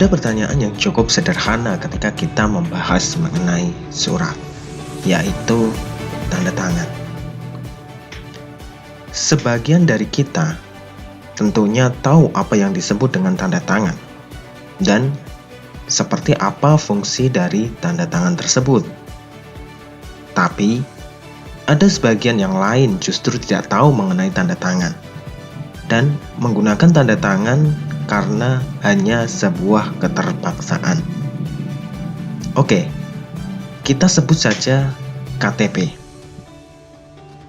Ada pertanyaan yang cukup sederhana ketika kita membahas mengenai surat, yaitu tanda tangan. Sebagian dari kita tentunya tahu apa yang disebut dengan tanda tangan dan seperti apa fungsi dari tanda tangan tersebut. Tapi, ada sebagian yang lain justru tidak tahu mengenai tanda tangan dan menggunakan tanda tangan karena hanya sebuah keterpaksaan. Oke, kita sebut saja KTP.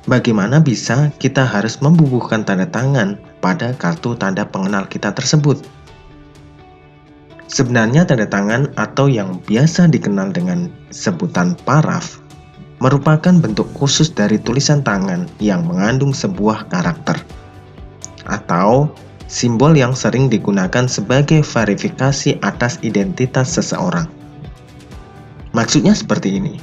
Bagaimana bisa kita harus membubuhkan tanda tangan pada kartu tanda pengenal kita tersebut? Sebenarnya tanda tangan atau yang biasa dikenal dengan sebutan paraf merupakan bentuk khusus dari tulisan tangan yang mengandung sebuah karakter atau simbol yang sering digunakan sebagai verifikasi atas identitas seseorang. Maksudnya seperti ini.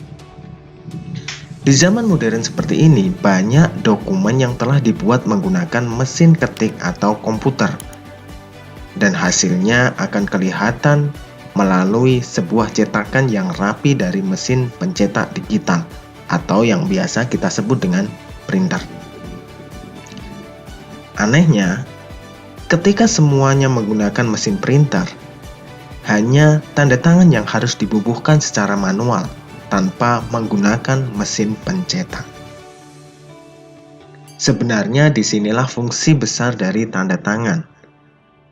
Di zaman modern seperti ini, banyak dokumen yang telah dibuat menggunakan mesin ketik atau komputer. Dan hasilnya akan kelihatan melalui sebuah cetakan yang rapi dari mesin pencetak digital atau yang biasa kita sebut dengan printer. Anehnya, ketika semuanya menggunakan mesin printer, hanya tanda tangan yang harus dibubuhkan secara manual tanpa menggunakan mesin pencetak. Sebenarnya disinilah fungsi besar dari tanda tangan.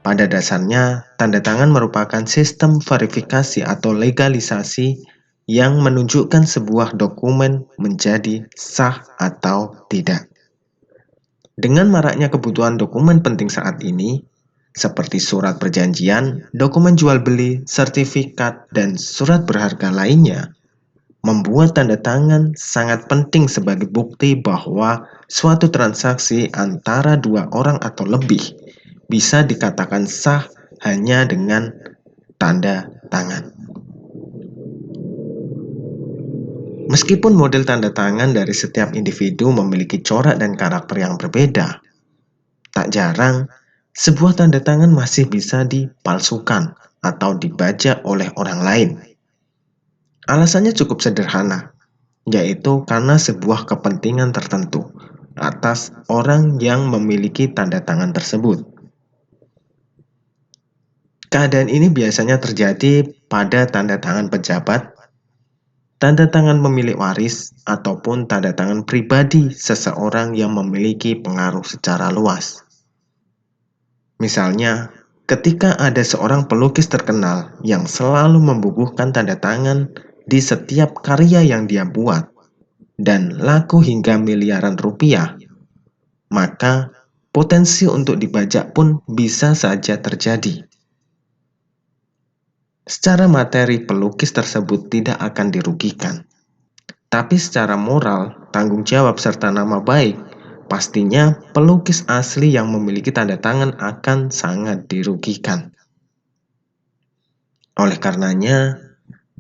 Pada dasarnya, tanda tangan merupakan sistem verifikasi atau legalisasi yang menunjukkan sebuah dokumen menjadi sah atau tidak. Dengan maraknya kebutuhan dokumen penting saat ini, seperti surat perjanjian, dokumen jual beli, sertifikat, dan surat berharga lainnya, membuat tanda tangan sangat penting sebagai bukti bahwa suatu transaksi antara dua orang atau lebih bisa dikatakan sah hanya dengan tanda tangan. Meskipun model tanda tangan dari setiap individu memiliki corak dan karakter yang berbeda, tak jarang sebuah tanda tangan masih bisa dipalsukan atau dibajak oleh orang lain. Alasannya cukup sederhana, yaitu karena sebuah kepentingan tertentu atas orang yang memiliki tanda tangan tersebut. Keadaan ini biasanya terjadi pada tanda tangan pejabat, tanda tangan pemilik waris, ataupun tanda tangan pribadi seseorang yang memiliki pengaruh secara luas. Misalnya, ketika ada seorang pelukis terkenal yang selalu membubuhkan tanda tangan di setiap karya yang dia buat dan laku hingga miliaran rupiah, maka potensi untuk dibajak pun bisa saja terjadi. Secara materi, pelukis tersebut tidak akan dirugikan. Tapi secara moral, tanggung jawab serta nama baik, pastinya pelukis asli yang memiliki tanda tangan akan sangat dirugikan. Oleh karenanya,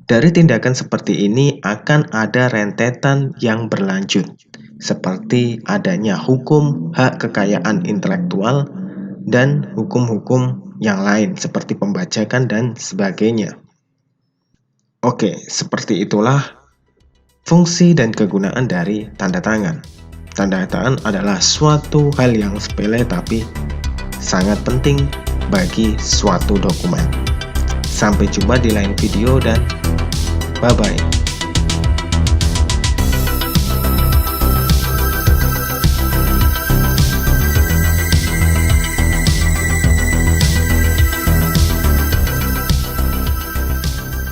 dari tindakan seperti ini akan ada rentetan yang berlanjut, seperti adanya hukum hak kekayaan intelektual dan hukum-hukum yang lain seperti pembajakan dan sebagainya. Oke, seperti itulah fungsi dan kegunaan dari tanda tangan. Tanda tangan adalah suatu hal yang sepele tapi sangat penting bagi suatu dokumen. Sampai jumpa di lain video dan bye-bye.